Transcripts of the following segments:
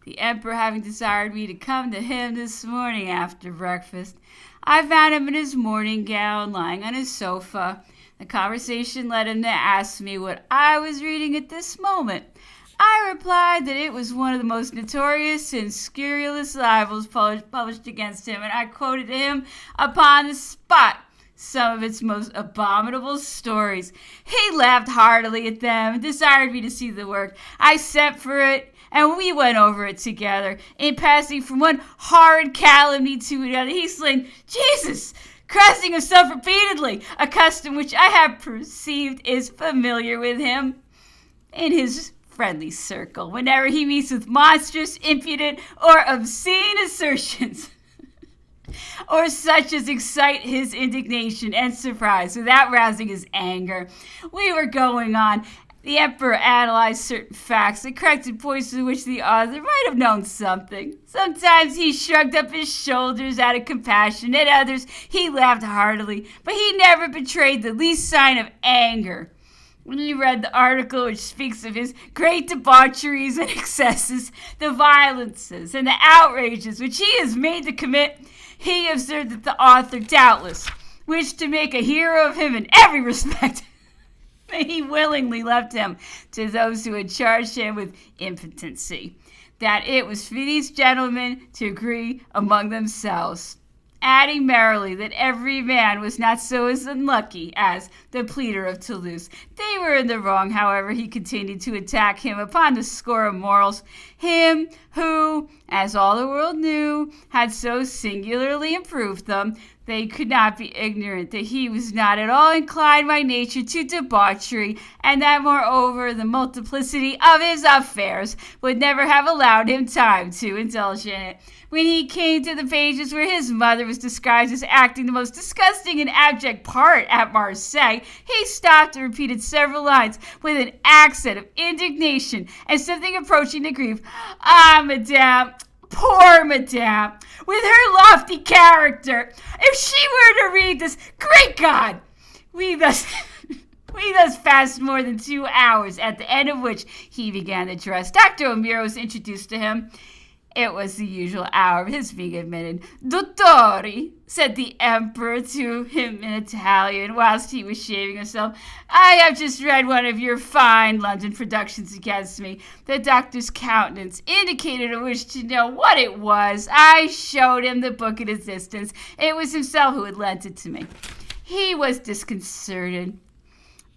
the emperor having desired me to come to him this morning after breakfast. I found him in his morning gown, lying on his sofa. The conversation led him to ask me what I was reading at this moment. I replied that it was one of the most notorious and scurrilous libels published against him, and I quoted to him upon the spot some of its most abominable stories. He laughed heartily at them and desired me to see the work. I sent for it, and we went over it together. In passing from one horrid calumny to another, he exclaimed, "Jesus!" crossing himself repeatedly, a custom which I have perceived is familiar with him in his friendly circle, whenever he meets with monstrous, impudent, or obscene assertions, or such as excite his indignation and surprise without rousing his anger. We were going on. The emperor analyzed certain facts and corrected points in which the author might have known something. Sometimes he shrugged up his shoulders out of compassion. At others, he laughed heartily, but he never betrayed the least sign of anger. When he read the article which speaks of his great debaucheries and excesses, the violences and the outrages which he is made to commit, he observed that the author doubtless wished to make a hero of him in every respect. He willingly left him to those who had charged him with impotency, that it was for these gentlemen to agree among themselves, adding merrily that every man was not so as unlucky as the pleader of Toulouse. They were in the wrong, however. He continued to attack him upon the score of morals, him who, as all the world knew, had so singularly improved them. They could not be ignorant that he was not at all inclined by nature to debauchery, and that, moreover, the multiplicity of his affairs would never have allowed him time to indulge in it. When he came to the pages where his mother was described as acting the most disgusting and abject part at Marseille, he stopped and repeated several lines with an accent of indignation and something approaching to grief. "Ah, madame, poor madame, with her lofty character, if she were to read this, great God!" We thus passed more than 2 hours, at the end of which he began to dress. Dr. O'Meara was introduced to him. It was the usual hour of his being admitted. "Dottore," said the emperor to him in Italian, whilst he was shaving himself, "I have just read one of your fine London productions against me." The doctor's countenance indicated a wish to know what it was. I showed him the book at a distance. It was himself who had lent it to me. He was disconcerted.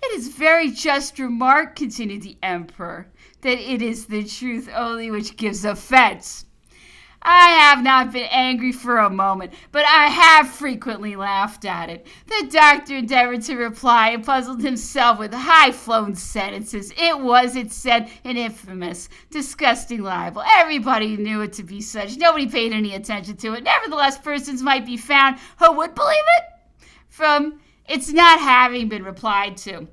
"It is very just remark," continued the emperor, "that it is the truth only which gives offense. I have not been angry for a moment, but I have frequently laughed at it." The doctor endeavored to reply and puzzled himself with high-flown sentences. It was, it said, an infamous, disgusting libel. Everybody knew it to be such. Nobody paid any attention to it. Nevertheless, persons might be found who would believe it from its not having been replied to.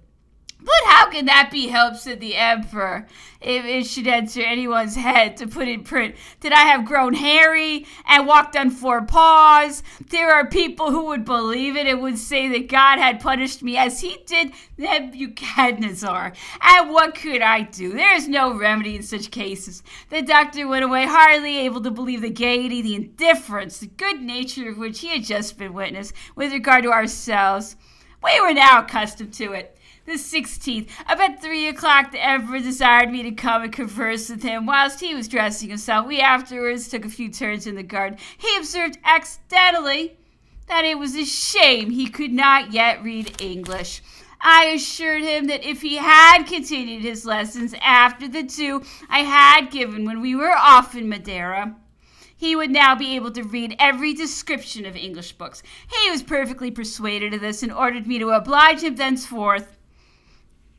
"But how can that be helped," said the emperor, "if it should enter anyone's head to put in print that I have grown hairy and walked on 4 paws? There are people who would believe it and would say that God had punished me as he did Nebuchadnezzar. And what could I do? There is no remedy in such cases." The doctor went away hardly able to believe the gaiety, the indifference, the good nature of which he had just been witness with regard to ourselves. We were now accustomed to it. The 16th, about 3 o'clock, the emperor desired me to come and converse with him whilst he was dressing himself. We afterwards took a few turns in the garden. He observed accidentally that it was a shame he could not yet read English. I assured him that if he had continued his lessons after the 2 I had given when we were off in Madeira, he would now be able to read every description of English books. He was perfectly persuaded of this and ordered me to oblige him thenceforth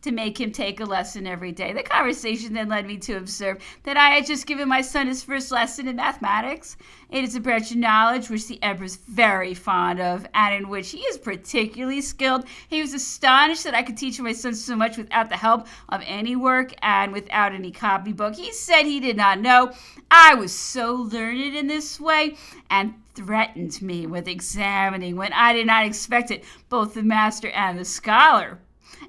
to make him take a lesson every day. The conversation then led me to observe that I had just given my son his first lesson in mathematics. It is a branch of knowledge which the emperor is very fond of, and in which he is particularly skilled. He was astonished that I could teach my son so much without the help of any work and without any copybook. He said he did not know I was so learned in this way, and threatened me with examining, when I did not expect it, both the master and the scholar.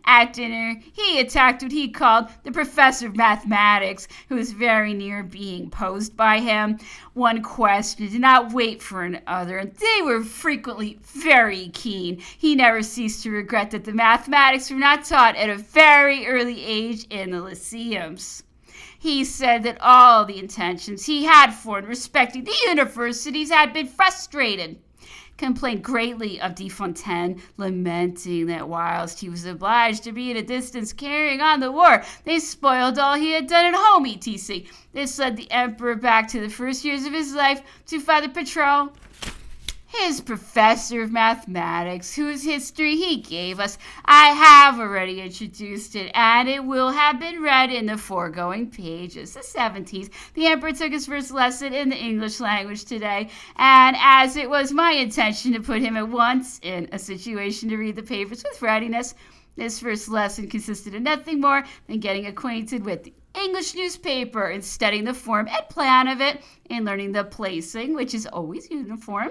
At dinner, he attacked what he called the professor of mathematics, who was very near being posed by him. One question did not wait for another, and they were frequently very keen. He never ceased to regret that the mathematics were not taught at a very early age in the lyceums. He said that all the intentions he had formed respecting the universities had been frustrated. Complained greatly of De Fontaine, lamenting that whilst he was obliged to be at a distance carrying on the war, they spoiled all he had done at home, etc. This led the emperor back to the first years of his life to Father Patron, his professor of mathematics, whose history he gave us. I have already introduced it, and it will have been read in the foregoing pages. The 17th, the emperor took his first lesson in the English language today, and as it was my intention to put him at once in a situation to read the papers with readiness, this first lesson consisted of nothing more than getting acquainted with the English newspaper and studying the form and plan of it, and learning the placing, which is always uniform,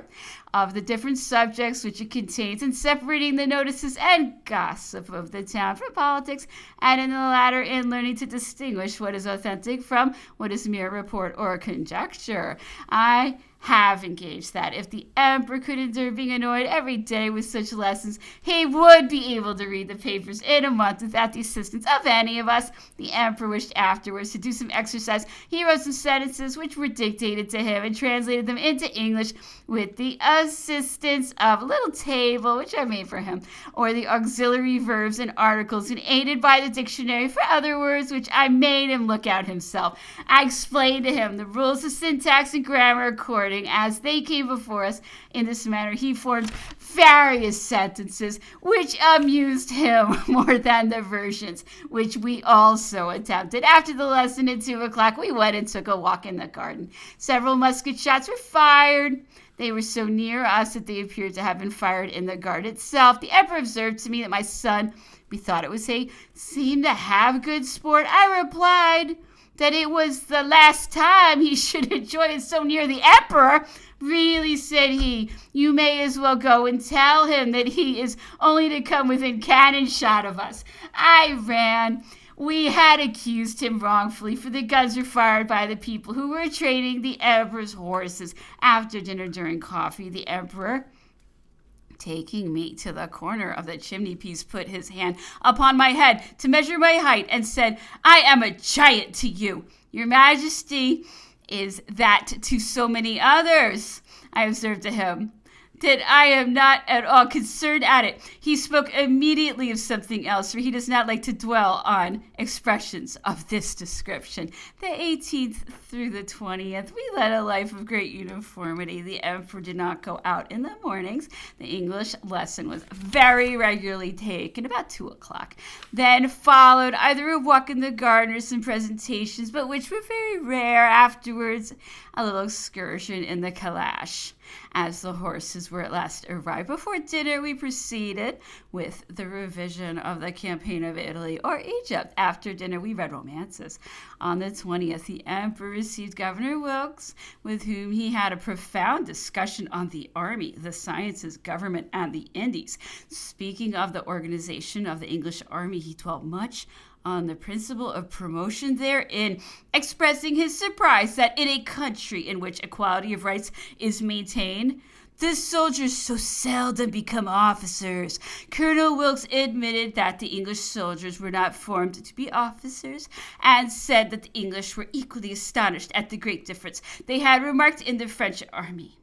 of the different subjects which it contains, and separating the notices and gossip of the town from politics, and in the latter in learning to distinguish what is authentic from what is mere report or conjecture. I have engaged that if the emperor could endure being annoyed every day with such lessons, he would be able to read the papers in a month without the assistance of any of us. The emperor wished afterwards to do some exercise. He wrote some sentences which were dictated to him and translated them into English with the assistance of a little table which I made for him, or the auxiliary verbs and articles, and aided by the dictionary for other words which I made him look out himself. I explained to him the rules of syntax and grammar according as they came before us. In this manner he formed various sentences which amused him more than the versions, which we also attempted. After the lesson at 2 o'clock, we went and took a walk in the garden. Several musket shots were fired. They were so near us that they appeared to have been fired in the garden itself. The emperor observed to me that my son, we thought it was he, seemed to have good sport. I replied that it was the last time he should enjoy it so near the emperor. Really, said he, you may as well go and tell him that he is only to come within cannon shot of us. I ran. We had accused him wrongfully, for the guns were fired by the people who were training the emperor's horses. After dinner, during coffee, the emperor, taking me to the corner of the chimney piece, put his hand upon my head to measure my height, and said, I am a giant to you. Your Majesty is that to so many others. I observed to him that I am not at all concerned at it. He spoke immediately of something else, for he does not like to dwell on expressions of this description. The 18th through the 20th, we led a life of great uniformity. The emperor did not go out in the mornings. The English lesson was very regularly taken about 2 o'clock. Then followed either a walk in the garden or some presentations, but which were very rare. Afterwards, a little excursion in the calash. As the horses were at last arrived before dinner, we proceeded with the revision of the campaign of Italy or Egypt. After dinner, we read romances. On the 20th, the emperor received Governor Wilkes, with whom he had a profound discussion on the army, the sciences, government, and the Indies. Speaking of the organization of the English army, he dwelt much on the principle of promotion therein, expressing his surprise that in a country in which equality of rights is maintained, the soldiers so seldom become officers. Colonel Wilkes admitted that the English soldiers were not formed to be officers, and said that the English were equally astonished at the great difference they had remarked in the French army,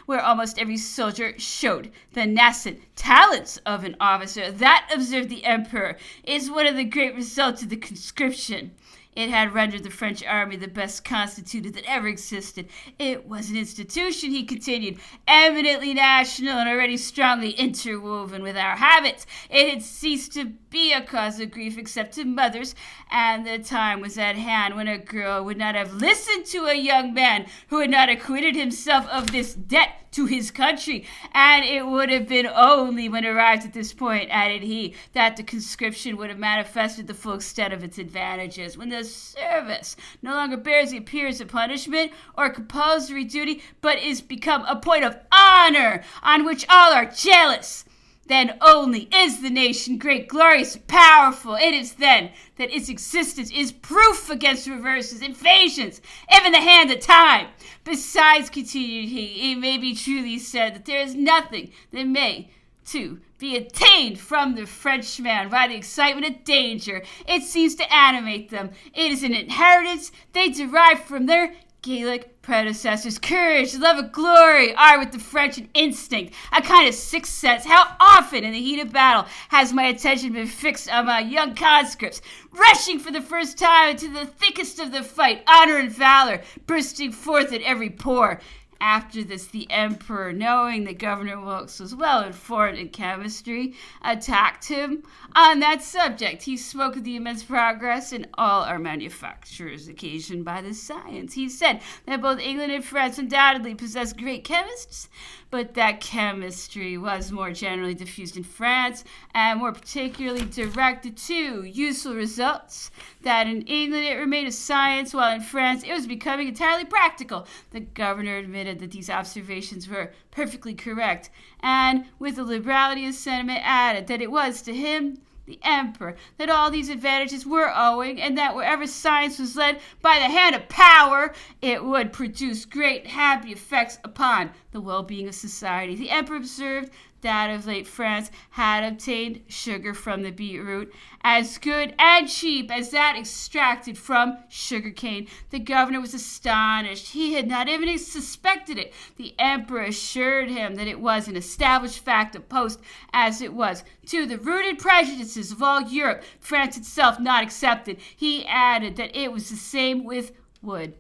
where almost every soldier showed the nascent talents of an officer. That, observed the emperor, is one of the great results of the conscription. It had rendered the French army the best constituted that ever existed. It was an institution, he continued, eminently national and already strongly interwoven with our habits. It had ceased to be a cause of grief except to mothers, and the time was at hand when a girl would not have listened to a young man who had not acquitted himself of this debt to his country, and it would have been only when arrived at this point, added he, that the conscription would have manifested the full extent of its advantages, when the service no longer bears the appearance of punishment or compulsory duty, but is become a point of honor on which all are jealous. Then only is the nation great, glorious, powerful. It is then that its existence is proof against reverses, invasions, if in the hand of time. Besides, continued he, it may be truly said that there is nothing that may, too, be attained from the Frenchman by the excitement of danger. It seems to animate them. It is an inheritance they derive from their Gaelic predecessors. Courage, love of glory are with the French an instinct, a kind of sixth sense. How often in the heat of battle has my attention been fixed on my young conscripts, rushing for the first time into the thickest of the fight, honor and valor bursting forth at every pore. After this, the emperor, knowing that Governor Wilkes was well informed in chemistry, attacked him on that subject. He spoke of the immense progress in all our manufactures occasioned by this science. He said that both England and France undoubtedly possessed great chemists, but that chemistry was more generally diffused in France and more particularly directed to useful results. That in England it remained a science, while in France it was becoming entirely practical. The governor admitted that these observations were perfectly correct, and with a liberality of sentiment added that it was to him, the emperor, that all these advantages were owing, and that wherever science was led by the hand of power, it would produce great happy effects upon the well-being of society. The emperor observed that of late France had obtained sugar from the beetroot, as good and cheap as that extracted from sugar cane. The governor was astonished. He had not even suspected it. The emperor assured him that it was an established fact, opposed as it was to the rooted prejudices of all Europe, France itself not excepted. He added that it was the same with wood,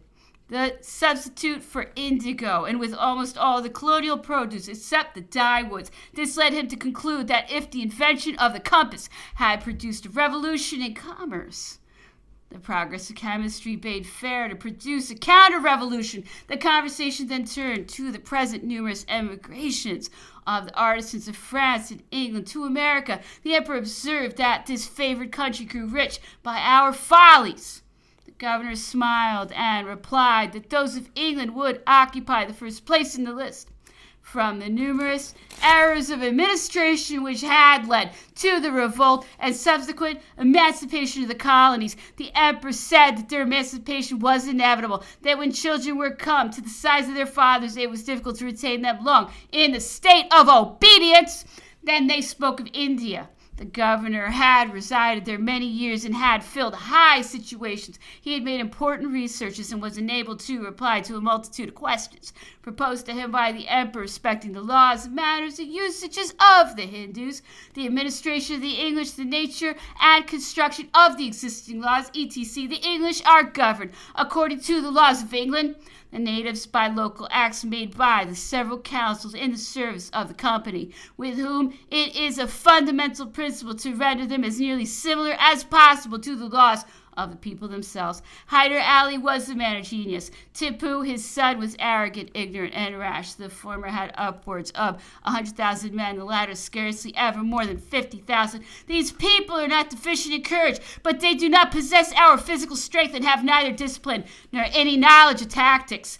the substitute for indigo, and with almost all the colonial produce except the dye-woods. This led him to conclude that if the invention of the compass had produced a revolution in commerce, the progress of chemistry bade fair to produce a counter-revolution. The conversation then turned to the present numerous emigrations of the artisans of France and England to America. The emperor observed that this favored country grew rich by our follies. The governor smiled and replied that those of England would occupy the first place in the list. From the numerous errors of administration which had led to the revolt and subsequent emancipation of the colonies, the emperor said that their emancipation was inevitable, that when children were come to the size of their fathers, it was difficult to retain them long in the state of obedience. Then they spoke of India. The governor had resided there many years and had filled high situations. He had made important researches and was enabled to reply to a multitude of questions proposed to him by the emperor respecting the laws, manners, and usages of the Hindus, the administration of the English, the nature and construction of the existing laws, etc. The English are governed according to the laws of England, the natives by local acts made by the several councils in the service of the company, with whom it is a fundamental principle to render them as nearly similar as possible to the laws of the people themselves. Hyder Ali was the man of genius. Tipu, his son, was arrogant, ignorant, and rash. The former had upwards of 100,000 men, the latter scarcely ever more than 50,000. These people are not deficient in courage, but they do not possess our physical strength and have neither discipline nor any knowledge of tactics.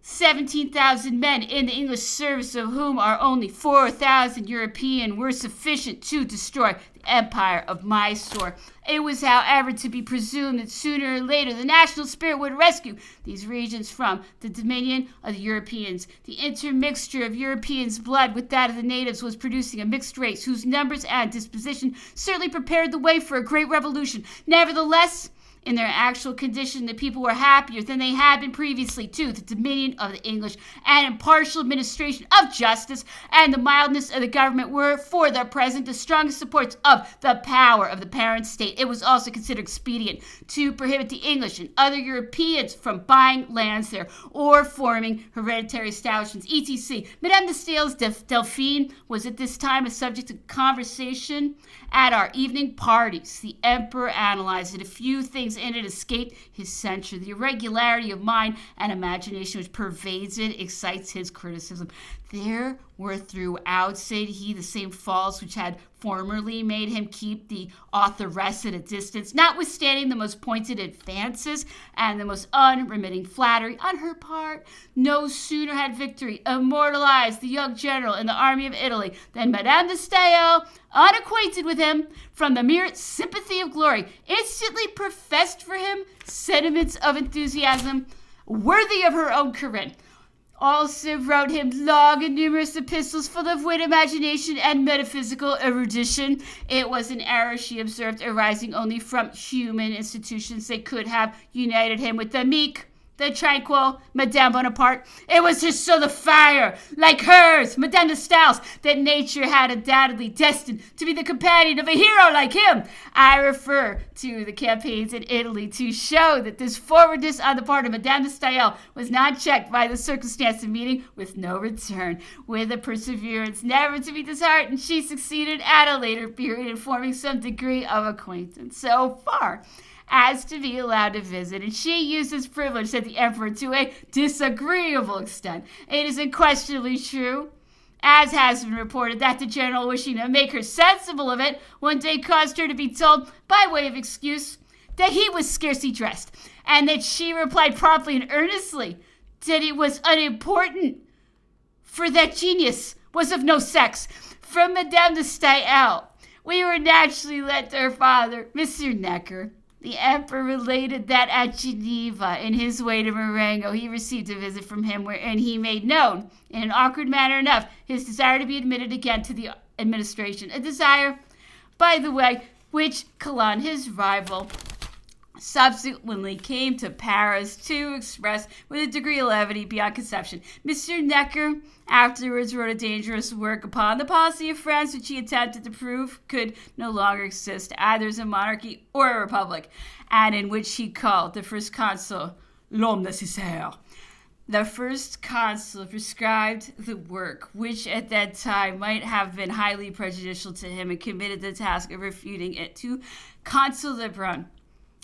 17,000 men in the English service, of whom are only 4,000 European, were sufficient to destroy the empire of Mysore. It was, however, to be presumed that sooner or later the national spirit would rescue these regions from the dominion of the Europeans. The intermixture of Europeans' blood with that of the natives was producing a mixed race whose numbers and disposition certainly prepared the way for a great revolution. Nevertheless, in their actual condition, the people were happier than they had been previously to the dominion of the English, and impartial administration of justice and the mildness of the government were, for the present, the strongest supports of the power of the parent state. It was also considered expedient to prohibit the English and other Europeans from buying lands there or forming hereditary establishments, etc. Madame de Stael's Delphine was at this time a subject of conversation at our evening parties. The emperor analyzed it. A few things in it escaped his censure. The irregularity of mind and imagination which pervades it excites his criticism. There were throughout, said he, the same faults which had formerly made him keep the authoress at a distance, notwithstanding the most pointed advances and the most unremitting flattery on her part. No sooner had victory immortalized the young general in the army of Italy than Madame de Stael, unacquainted with him, from the mere sympathy of glory, instantly professed for him sentiments of enthusiasm worthy of her own Corinne. Also wrote him long and numerous epistles full of wit, imagination, and metaphysical erudition. It was an error, she observed, arising only from human institutions that could have united him with the meek, the tranquil Madame Bonaparte. It was his soul of fire, like hers, Madame de Stael's, that nature had undoubtedly destined to be the companion of a hero like him. I refer to the campaigns in Italy to show that this forwardness on the part of Madame de Stael was not checked by the circumstance of meeting with no return. With a perseverance never to be disheartened, she succeeded at a later period in forming some degree of acquaintance, so far as to be allowed to visit, and she used this privilege, said the emperor, to a disagreeable extent. It is unquestionably true, as has been reported, that the general, wishing to make her sensible of it, one day caused her to be told, by way of excuse, that he was scarcely dressed, and that she replied promptly and earnestly that it was unimportant, for that genius was of no sex. From Madame de Stael, we were naturally led to her father, Monsieur Necker. The emperor related that at Geneva, in his way to Marengo, he received a visit from him wherein he made known, in an awkward manner enough, his desire to be admitted again to the administration. A desire, by the way, which Calonne, his rival, subsequently came to Paris to express with a degree of levity beyond conception. Monsieur Necker afterwards wrote a dangerous work upon the policy of France, which he attempted to prove could no longer exist either as a monarchy or a republic, and in which he called the first consul l'homme nécessaire. The first consul prescribed the work, which at that time might have been highly prejudicial to him, and committed the task of refuting it to Consul Lebrun,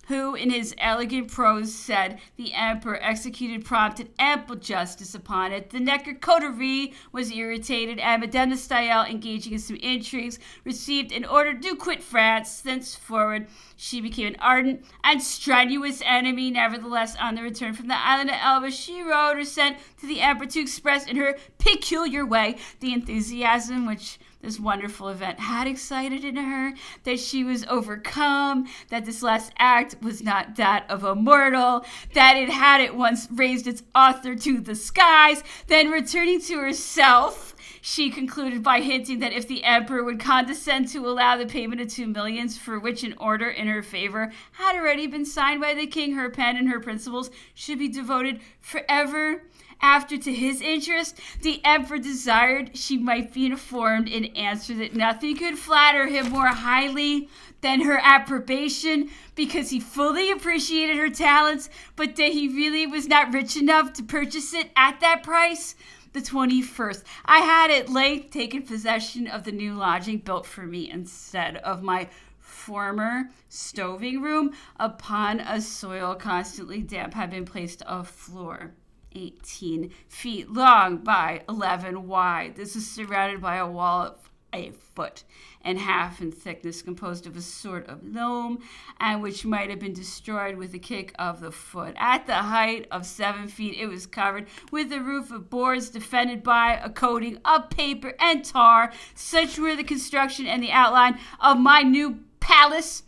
who in his elegant prose said the emperor executed prompt and ample justice upon it. The Necker coterie was irritated, and Madame de Stael, engaging in some intrigues, received an order to quit France. Thenceforward she became an ardent and strenuous enemy. Nevertheless, on the return from the island of Elba, she wrote or sent to the emperor to express in her peculiar way the enthusiasm which this wonderful event had excited in her, that she was overcome, that this last act was not that of a mortal, that it had at once raised its author to the skies. Then, returning to herself, she concluded by hinting that if the emperor would condescend to allow the payment of 2 millions, for which an order in her favor had already been signed by the king, her pen and her principles should be devoted forever after to his interest. The emperor desired she might be informed in answer that nothing could flatter him more highly than her approbation, because he fully appreciated her talents, but that he really was not rich enough to purchase it at that price. The 21st, I had at length taken possession of the new lodging built for me instead of my former stoving room. Upon a soil constantly damp had been placed a floor 18 feet long by 11 wide. This is surrounded by a wall of a foot and half in thickness, composed of a sort of loam, and which might have been destroyed with a kick of the foot. At the height of 7 feet, it was covered with a roof of boards defended by a coating of paper and tar. Such were the construction and the outline of my new palace,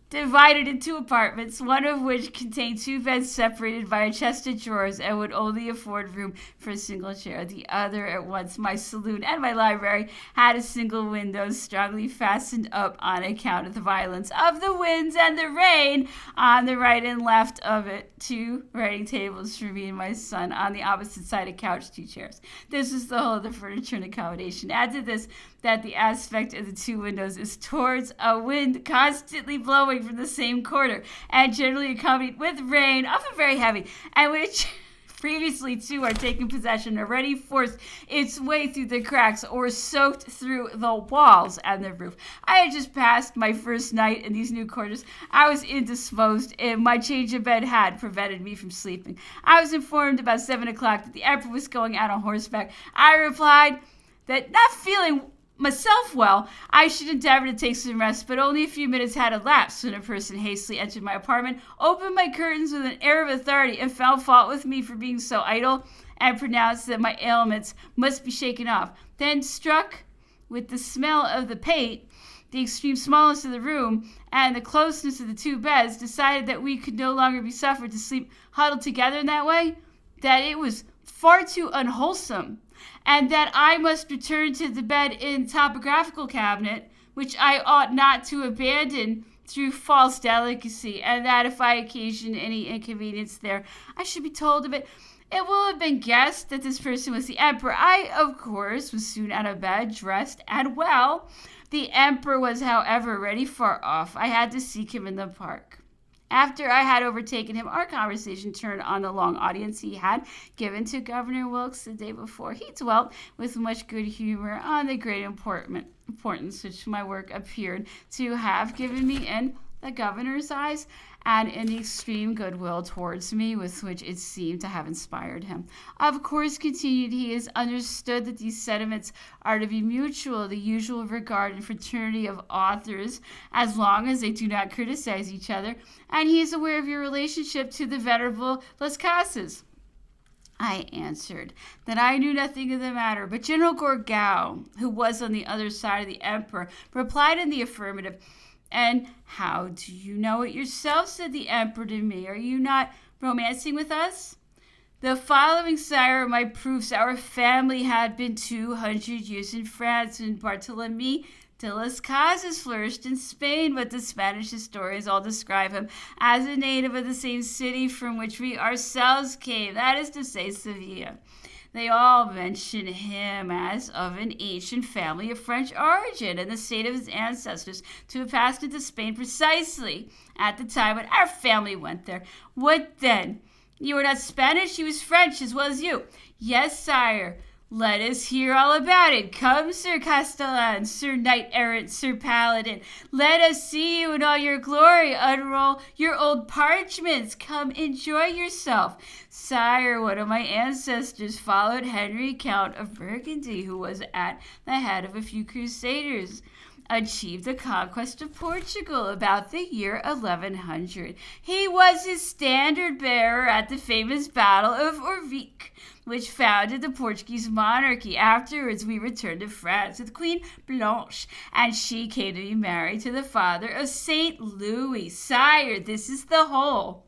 divided into apartments, one of which contained 2 beds separated by a chest of drawers and would only afford room for a single chair. The other, at once my saloon and my library, had a single window strongly fastened up on account of the violence of the winds and the rain. On the right and left of it, 2 writing tables for me and my son. On the opposite side, a couch, 2 chairs. This is the whole of the furniture and accommodation. Add to this that the aspect of the 2 windows is towards a wind constantly blowing from the same quarter, and generally accompanied with rain, often very heavy, and which previously too are taken possession, already forced its way through the cracks or soaked through the walls and the roof. I had just passed my first night in these new quarters. I was indisposed, and my change of bed had prevented me from sleeping. I was informed about 7 o'clock that the emperor was going out on horseback. I replied that, not feeling myself well, I should endeavor to take some rest, but only a few minutes had elapsed when a person hastily entered my apartment, opened my curtains with an air of authority, and found fault with me for being so idle, and pronounced that my ailments must be shaken off. Then, struck with the smell of the paint, the extreme smallness of the room, and the closeness of the two beds, decided that we could no longer be suffered to sleep huddled together in that way, that it was far too unwholesome, and that I must return to the bed in the topographical cabinet, which I ought not to abandon through false delicacy, and that if I occasioned any inconvenience there, I should be told of it. It will have been guessed that this person was the emperor. I, of course, was soon out of bed, dressed, and well. The emperor was, however, already far off. I had to seek him in the park. After I had overtaken him, our conversation turned on the long audience he had given to Governor Wilkes the day before. He dwelt with much good humor on the great importance which my work appeared to have given me in the governor's eyes, and in the extreme goodwill towards me with which it seemed to have inspired him. Of course, continued he, has understood that these sentiments are to be mutual, the usual regard and fraternity of authors, as long as they do not criticize each other, and he is aware of your relationship to the venerable Las Casas. I answered that I knew nothing of the matter, but General Gourgaud, who was on the other side of the emperor, replied in the affirmative. And how do you know it yourself? Said the emperor to me. Are you not romancing with us? The following, sire, are my proofs. Our family had been 200 years in France when Barthélemy de las Casas flourished in Spain, but the Spanish historians all describe him as a native of the same city from which we ourselves came, that is to say, Seville. They all mention him as of an ancient family of French origin, and the state of his ancestors to have passed into Spain precisely at the time when our family went there. What then? You were not Spanish, he was French as well as you. Yes, sire. Let us hear all about it. Come, Sir Castellan, Sir Knight-errant, Sir Paladin. Let us see you in all your glory. Unroll your old parchments. Come, enjoy yourself. Sire, one of my ancestors followed Henry, Count of Burgundy, who was at the head of a few crusaders, achieved the conquest of Portugal about the year 1100. He was his standard bearer at the famous Battle of Orvieque, which founded the Portuguese monarchy. Afterwards, we returned to France with Queen Blanche, and she came to be married to the father of Saint Louis. Sire, this is the whole.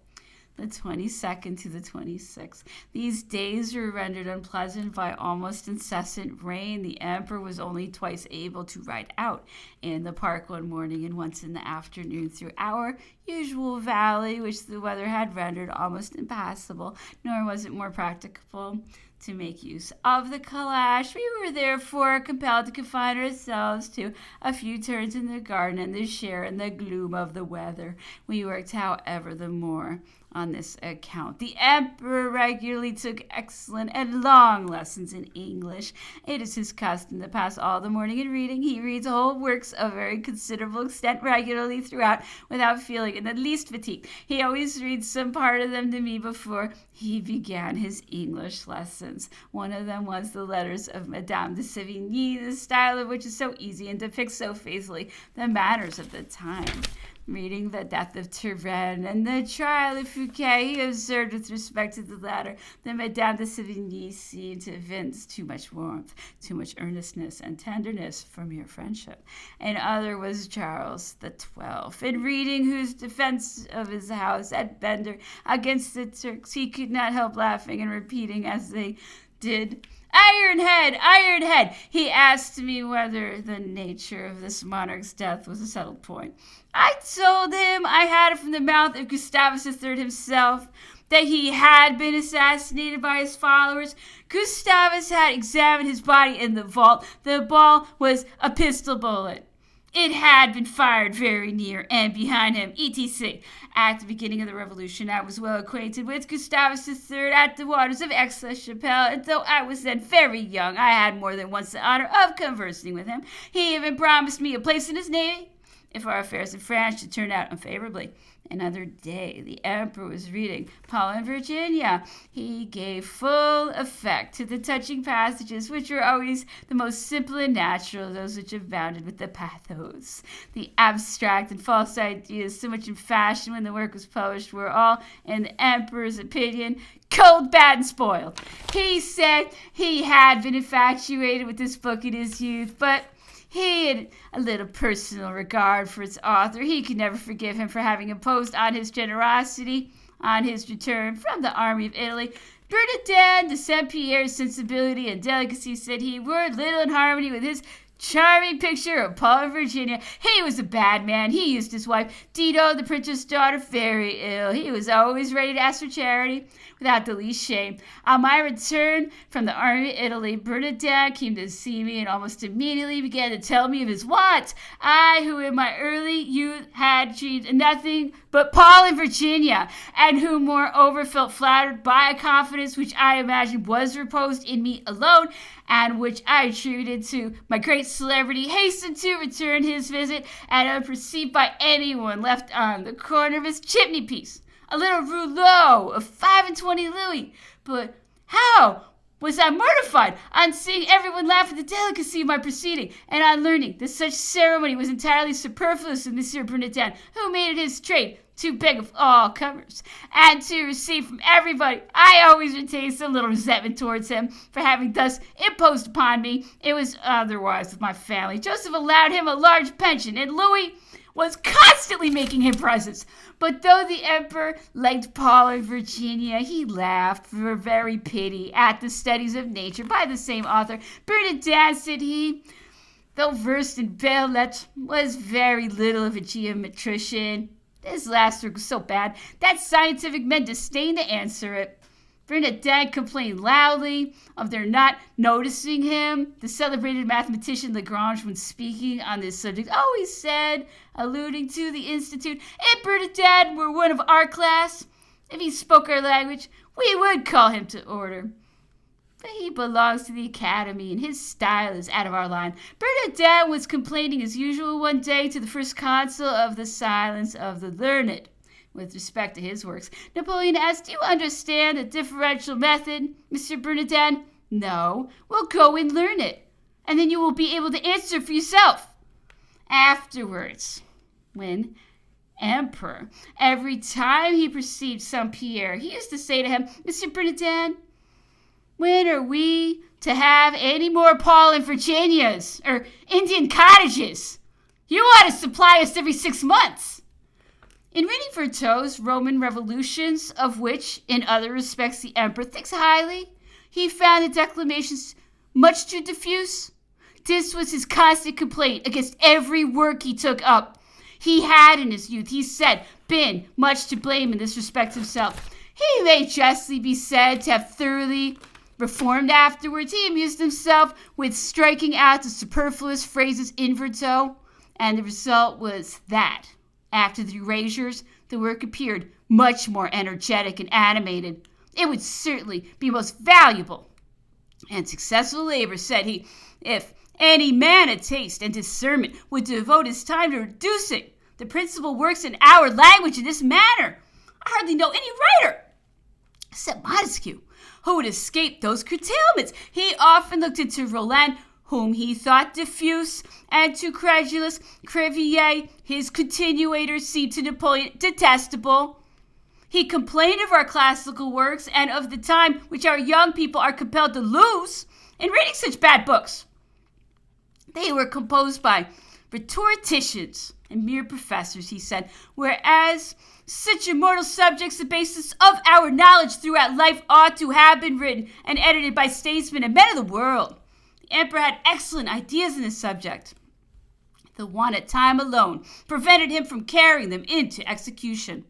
The 22nd to the 26th. These days were rendered unpleasant by almost incessant rain. The emperor was only twice able to ride out in the park one morning and once in the afternoon through our usual valley, which the weather had rendered almost impassable, nor was it more practicable to make use of the calash. We were therefore compelled to confine ourselves to a few turns in the garden and to share in the gloom of the weather. We worked, however, the more on this account. The emperor regularly took excellent and long lessons in English. It is his custom to pass all the morning in reading. He reads whole works of very considerable extent regularly throughout without feeling in the least fatigue. He always reads some part of them to me before he began his English lessons. One of them was the letters of Madame de Sévigné, the style of which is so easy and depicts so faithfully the manners of the time. Reading the death of Turenne and the trial of Fouquet, he observed with respect to the latter that Madame de Sévigné seemed to evince too much warmth, too much earnestness and tenderness for mere friendship. And other was Charles XII. In reading whose defense of his house at Bender against the Turks, he could not help laughing and repeating as they did, "Iron head, iron head!" He asked me whether the nature of this monarch's death was a settled point. I told him I had it from the mouth of Gustavus III himself that he had been assassinated by his followers. Gustavus had examined his body in the vault. The ball was a pistol bullet. It had been fired very near and behind him, etc. At the beginning of the Revolution, I was well acquainted with Gustavus III at the waters of Aix-la-Chapelle, and though I was then very young, I had more than once the honor of conversing with him. He even promised me a place in his navy if our affairs in France should turn out unfavorably. Another day, the emperor was reading Paul and Virginia. He gave full effect to the touching passages, which were always the most simple and natural, those which abounded with the pathos. The abstract and false ideas, so much in fashion when the work was published, were all, in the emperor's opinion, cold, bad, and spoiled. He said he had been infatuated with this book in his youth, but he had a little personal regard for its author. He could never forgive him for having imposed on his generosity on his return from the army of Italy. Bernardin de Saint-Pierre's sensibility and delicacy, said he, were little in harmony with his charming picture of Paul and Virginia. He was a bad man. He used his wife, Dido, the prince's daughter, very ill. He was always ready to ask for charity without the least shame. On my return from the army of Italy, Bernardin came to see me and almost immediately began to tell me of his wants. I, who in my early youth had dreamed of nothing but Paul and Virginia, and who moreover felt flattered by a confidence which I imagined was reposed in me alone, and which I attributed to my great celebrity, hastened to return his visit, and unperceived by anyone left on the corner of his chimney piece a little rouleau of 25 louis. But how was I mortified on seeing everyone laugh at the delicacy of my proceeding, and on learning that such ceremony was entirely superfluous of Monsieur Bernardin, who made it his trade to beg of all comers, and to receive from everybody. I always retained some little resentment towards him for having thus imposed upon me. It was otherwise with my family. Joseph allowed him a large pension, and Louis was constantly making him presents. But though the emperor liked Paul and Virginia, he laughed for very pity at the studies of nature by the same author. Bernardin, said he, though versed in belles lettres, was very little of a geometrician. This last work was so bad that scientific men disdained to answer it. Bernardin complained loudly of their not noticing him. The celebrated mathematician Lagrange, when speaking on this subject, always said, alluding to the Institute, if Bernardin were one of our class, if he spoke our language, we would call him to order. But he belongs to the academy, and his style is out of our line. Bernardin was complaining as usual one day to the first consul of the silence of the learned with respect to his works. Napoleon asked, do you understand the differential method, Monsieur Bernardin? No. Well, go and learn it, and then you will be able to answer for yourself. Afterwards, when emperor, every time he perceived Saint-Pierre, he used to say to him, Monsieur Bernardin, when are we to have any more Paul and Virginias or Indian cottages? You ought to supply us every 6 months. In reading Vertot's Roman Revolutions, of which, in other respects, the emperor thinks highly, he found the declamations much too diffuse. This was his constant complaint against every work he took up. He had, in his youth, he said, been much to blame in this respect himself. He may justly be said to have thoroughly reformed afterwards. He amused himself with striking out the superfluous phrases in Vertot, and the result was that, after the erasures, the work appeared much more energetic and animated. It would certainly be most valuable and successful labor, said he, if any man of taste and discernment would devote his time to reducing the principal works in our language in this manner. I hardly know any writer, except Montesquieu, who would escape those curtailments. He often looked into Roland, whom he thought diffuse, and to credulous Crevier, his continuator, seemed to Napoleon detestable. He complained of our classical works and of the time which our young people are compelled to lose in reading such bad books. They were composed by rhetoricians and mere professors, he said, whereas such immortal subjects, the basis of our knowledge throughout life, ought to have been written and edited by statesmen and men of the world. The emperor had excellent ideas in this subject. The want of time alone prevented him from carrying them into execution.